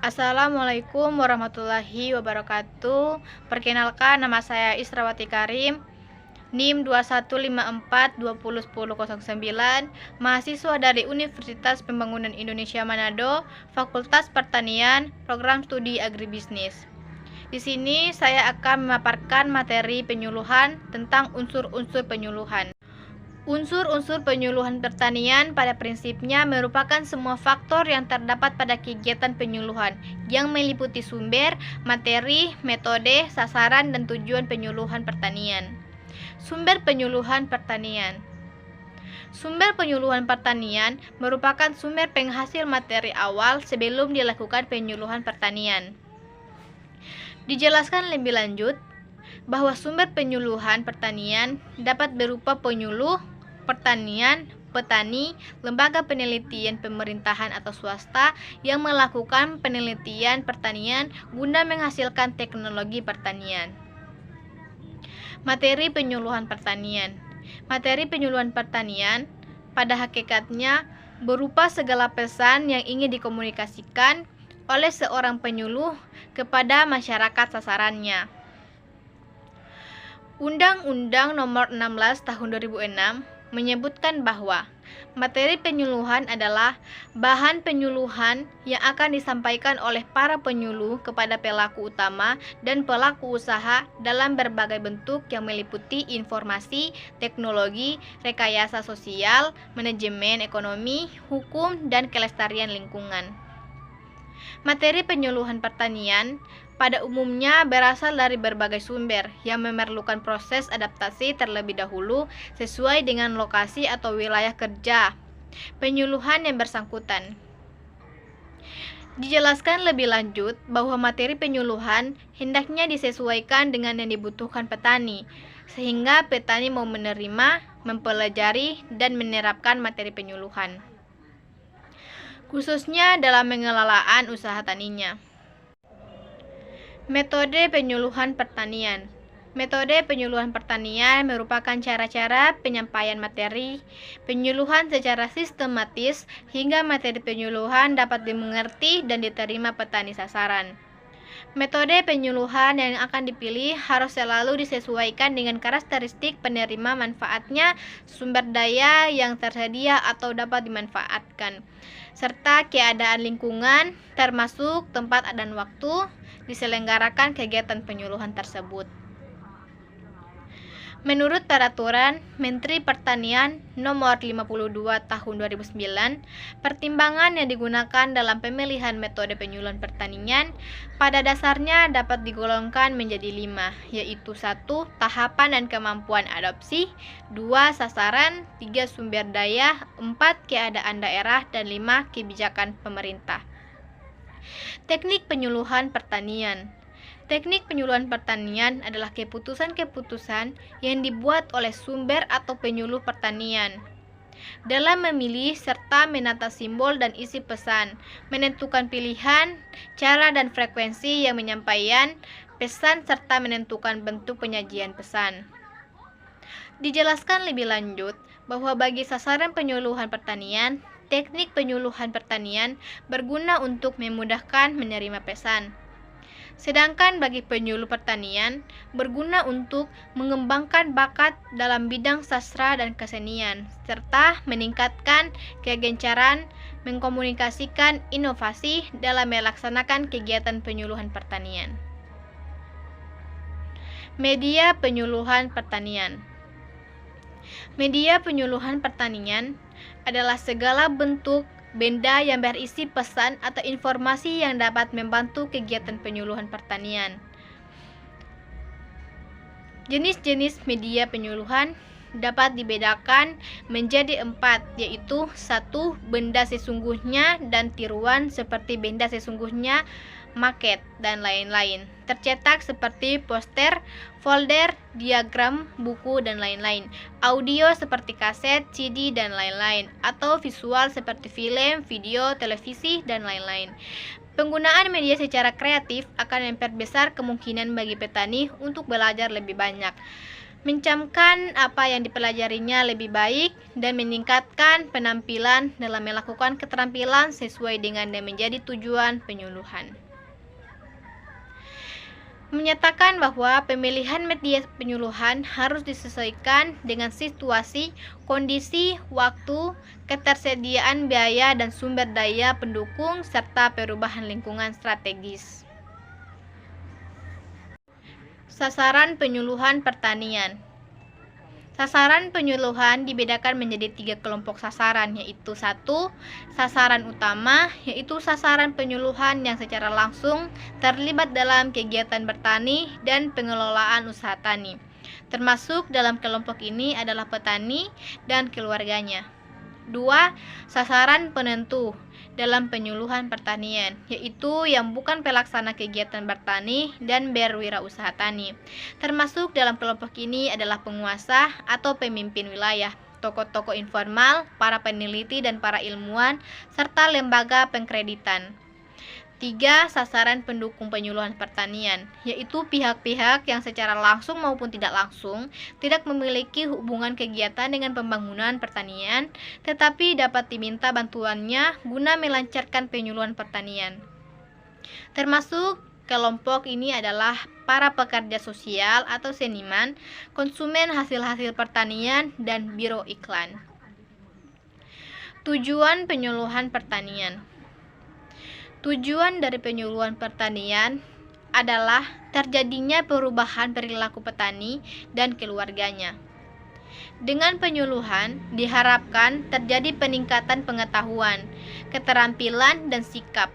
Assalamualaikum warahmatullahi wabarakatuh. Perkenalkan, nama saya Israwati Karim, NIM 2154201009, mahasiswa dari Universitas Pembangunan Indonesia Manado, Fakultas Pertanian, Program Studi Agribisnis. Di sini saya akan memaparkan materi penyuluhan tentang unsur-unsur penyuluhan. Unsur-unsur penyuluhan pertanian pada prinsipnya merupakan semua faktor yang terdapat pada kegiatan penyuluhan yang meliputi sumber, materi, metode, sasaran, dan tujuan penyuluhan pertanian. Sumber penyuluhan pertanian. Sumber penyuluhan pertanian merupakan sumber penghasil materi awal sebelum dilakukan penyuluhan pertanian. Dijelaskan lebih lanjut bahwa sumber penyuluhan pertanian dapat berupa penyuluh pertanian, petani, lembaga penelitian pemerintahan atau swasta yang melakukan penelitian pertanian guna menghasilkan teknologi pertanian. Materi penyuluhan pertanian. Materi penyuluhan pertanian pada hakikatnya berupa segala pesan yang ingin dikomunikasikan oleh seorang penyuluh kepada masyarakat sasarannya. Undang-Undang Nomor 16 Tahun 2006 menyebutkan bahwa materi penyuluhan adalah bahan penyuluhan yang akan disampaikan oleh para penyuluh kepada pelaku utama dan pelaku usaha dalam berbagai bentuk yang meliputi informasi, teknologi, rekayasa sosial, manajemen ekonomi, hukum, dan kelestarian lingkungan. Materi penyuluhan pertanian pada umumnya berasal dari berbagai sumber yang memerlukan proses adaptasi terlebih dahulu sesuai dengan lokasi atau wilayah kerja penyuluhan yang bersangkutan. Dijelaskan lebih lanjut bahwa materi penyuluhan hendaknya disesuaikan dengan yang dibutuhkan petani, sehingga petani mau menerima, mempelajari, dan menerapkan materi penyuluhan, khususnya dalam pengelolaan usaha taninya. Metode penyuluhan pertanian. Metode penyuluhan pertanian merupakan cara-cara penyampaian materi penyuluhan secara sistematis hingga materi penyuluhan dapat dimengerti dan diterima petani sasaran. Metode penyuluhan yang akan dipilih harus selalu disesuaikan dengan karakteristik penerima manfaatnya, sumber daya yang tersedia atau dapat dimanfaatkan, serta keadaan lingkungan, termasuk tempat dan waktu diselenggarakan kegiatan penyuluhan tersebut. Menurut Peraturan Menteri Pertanian Nomor 52 Tahun 2009, pertimbangan yang digunakan dalam pemilihan metode penyuluhan pertanian pada dasarnya dapat digolongkan menjadi 5, yaitu 1. Tahapan dan kemampuan adopsi, 2. Sasaran, 3. Sumber daya, 4. Keadaan daerah, dan 5. Kebijakan pemerintah. Teknik penyuluhan pertanian. Teknik penyuluhan pertanian adalah keputusan-keputusan yang dibuat oleh sumber atau penyuluh pertanian dalam memilih serta menata simbol dan isi pesan, menentukan pilihan, cara dan frekuensi yang menyampaikan pesan serta menentukan bentuk penyajian pesan. Dijelaskan lebih lanjut bahwa bagi sasaran penyuluhan pertanian, teknik penyuluhan pertanian berguna untuk memudahkan menerima pesan. Sedangkan bagi penyuluh pertanian, berguna untuk mengembangkan bakat dalam bidang sastra dan kesenian, serta meningkatkan kegencaran mengkomunikasikan inovasi dalam melaksanakan kegiatan penyuluhan pertanian. Media penyuluhan pertanian. Media penyuluhan pertanian adalah segala bentuk benda yang berisi pesan atau informasi yang dapat membantu kegiatan penyuluhan pertanian. Jenis-jenis media penyuluhan dapat dibedakan menjadi 4, yaitu 1. Benda sesungguhnya dan tiruan seperti benda sesungguhnya, maket, dan lain-lain. Tercetak seperti poster, folder, diagram, buku, dan lain-lain. Audio seperti kaset, CD, dan lain-lain. Atau visual seperti film, video, televisi, dan lain-lain. Penggunaan media secara kreatif akan memperbesar kemungkinan bagi petani untuk belajar lebih banyak, mencamkan apa yang dipelajarinya lebih baik, dan meningkatkan penampilan dalam melakukan keterampilan sesuai dengan dan menjadi tujuan penyuluhan. Menyatakan bahwa pemilihan media penyuluhan harus disesuaikan dengan situasi, kondisi, waktu, ketersediaan biaya dan sumber daya pendukung, serta perubahan lingkungan strategis. Sasaran penyuluhan pertanian. Sasaran penyuluhan dibedakan menjadi 3 kelompok sasaran, yaitu 1. Sasaran utama, yaitu sasaran penyuluhan yang secara langsung terlibat dalam kegiatan bertani dan pengelolaan usaha tani. Termasuk dalam kelompok ini adalah petani dan keluarganya. 2. Sasaran penentu dalam penyuluhan pertanian, yaitu yang bukan pelaksana kegiatan bertani dan berwirausaha tani. Termasuk dalam kelompok ini adalah penguasa atau pemimpin wilayah, tokoh-tokoh informal, para peneliti dan para ilmuwan, serta lembaga pengkreditan. 3. Sasaran pendukung penyuluhan pertanian, yaitu pihak-pihak yang secara langsung maupun tidak langsung tidak memiliki hubungan kegiatan dengan pembangunan pertanian, tetapi dapat diminta bantuannya guna melancarkan penyuluhan pertanian. Termasuk kelompok ini adalah para pekerja sosial atau seniman, konsumen hasil-hasil pertanian, dan biro iklan. Tujuan penyuluhan pertanian. Tujuan dari penyuluhan pertanian adalah terjadinya perubahan perilaku petani dan keluarganya. Dengan penyuluhan diharapkan terjadi peningkatan pengetahuan, keterampilan, dan sikap.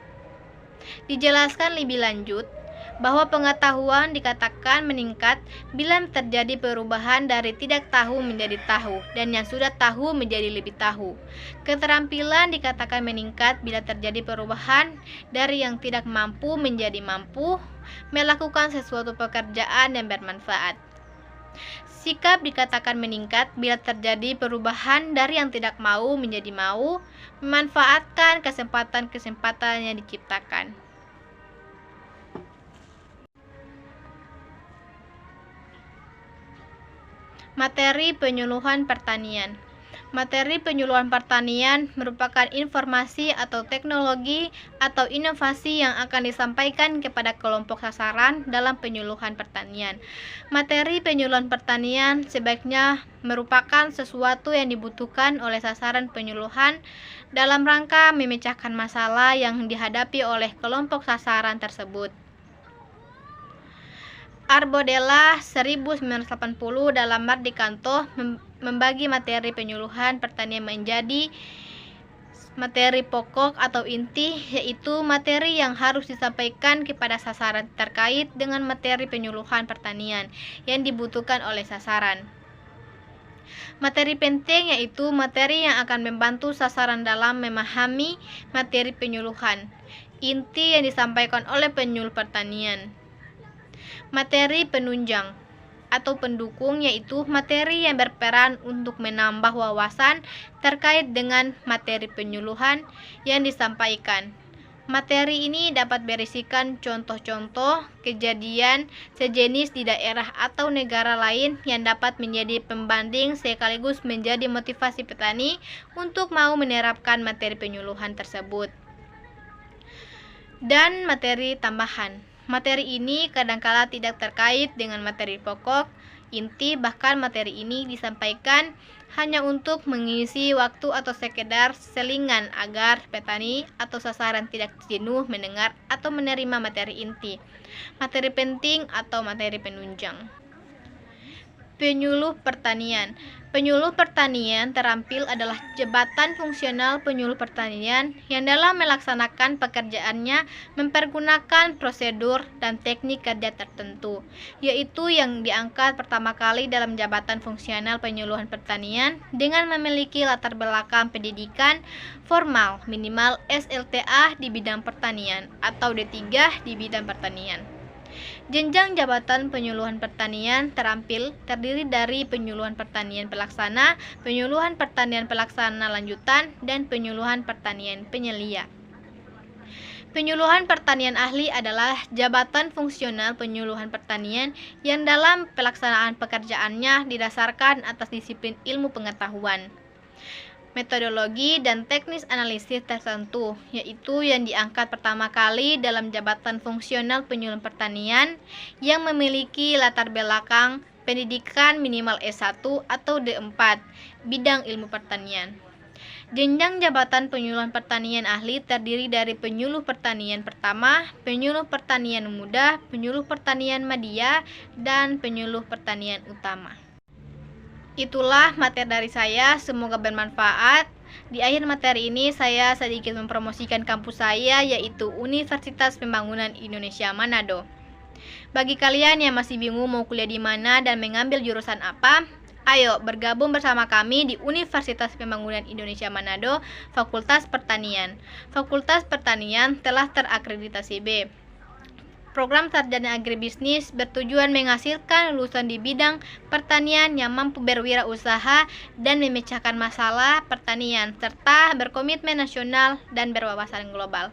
Dijelaskan lebih lanjut bahwa pengetahuan dikatakan meningkat bila terjadi perubahan dari tidak tahu menjadi tahu dan yang sudah tahu menjadi lebih tahu. Keterampilan dikatakan meningkat bila terjadi perubahan dari yang tidak mampu menjadi mampu melakukan sesuatu pekerjaan yang bermanfaat. Sikap dikatakan meningkat bila terjadi perubahan dari yang tidak mau menjadi mau, memanfaatkan kesempatan-kesempatan yang diciptakan. Materi penyuluhan pertanian. Materi penyuluhan pertanian merupakan informasi atau teknologi atau inovasi yang akan disampaikan kepada kelompok sasaran dalam penyuluhan pertanian. Materi penyuluhan pertanian sebaiknya merupakan sesuatu yang dibutuhkan oleh sasaran penyuluhan dalam rangka memecahkan masalah yang dihadapi oleh kelompok sasaran tersebut. Arbodella 1980 dalam Mardikanto membagi materi penyuluhan pertanian menjadi materi pokok atau inti, yaitu materi yang harus disampaikan kepada sasaran terkait dengan materi penyuluhan pertanian yang dibutuhkan oleh sasaran. Materi penting yaitu materi yang akan membantu sasaran dalam memahami materi penyuluhan, inti yang disampaikan oleh penyuluh pertanian. Materi penunjang atau pendukung yaitu materi yang berperan untuk menambah wawasan terkait dengan materi penyuluhan yang disampaikan. Materi ini dapat berisikan contoh-contoh kejadian sejenis di daerah atau negara lain yang dapat menjadi pembanding sekaligus menjadi motivasi petani untuk mau menerapkan materi penyuluhan tersebut. Dan materi tambahan. Materi ini kadangkala tidak terkait dengan materi pokok, inti, bahkan materi ini disampaikan hanya untuk mengisi waktu atau sekedar selingan agar petani atau sasaran tidak jenuh mendengar atau menerima materi inti, materi penting atau materi penunjang. Penyuluh pertanian. Penyuluh pertanian terampil adalah jabatan fungsional penyuluh pertanian yang dalam melaksanakan pekerjaannya mempergunakan prosedur dan teknik kerja tertentu, yaitu yang diangkat pertama kali dalam jabatan fungsional penyuluhan pertanian dengan memiliki latar belakang pendidikan formal minimal SLTA di bidang pertanian atau D3 di bidang pertanian. Jenjang jabatan penyuluhan pertanian terdiri dari penyuluhan pertanian pelaksana, penyuluhan pertanian pelaksana lanjutan, dan penyuluhan pertanian penyelia. Penyuluhan pertanian ahli adalah jabatan fungsional penyuluhan pertanian yang dalam pelaksanaan pekerjaannya didasarkan atas disiplin ilmu pengetahuan, metodologi, dan teknis analisis tertentu, yaitu yang diangkat pertama kali dalam jabatan fungsional penyuluhan pertanian yang memiliki latar belakang pendidikan minimal S1 atau D4, bidang ilmu pertanian. Jenjang jabatan penyuluhan pertanian ahli terdiri dari penyuluh pertanian pertama, penyuluh pertanian muda, penyuluh pertanian media, dan penyuluh pertanian utama. Itulah materi dari saya, semoga bermanfaat. Di akhir materi ini saya sedikit mempromosikan kampus saya, yaitu Universitas Pembangunan Indonesia Manado. Bagi kalian yang masih bingung mau kuliah di mana dan mengambil jurusan apa, ayo bergabung bersama kami di Universitas Pembangunan Indonesia Manado, Fakultas Pertanian. Fakultas Pertanian telah terakreditasi B. Program Sarjana Agribisnis bertujuan menghasilkan lulusan di bidang pertanian yang mampu berwirausaha dan memecahkan masalah pertanian, serta berkomitmen nasional dan berwawasan global.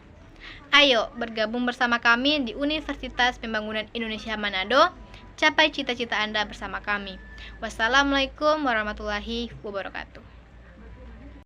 Ayo bergabung bersama kami di Universitas Pembangunan Indonesia Manado. Capai cita-cita Anda bersama kami. Wassalamualaikum warahmatullahi wabarakatuh.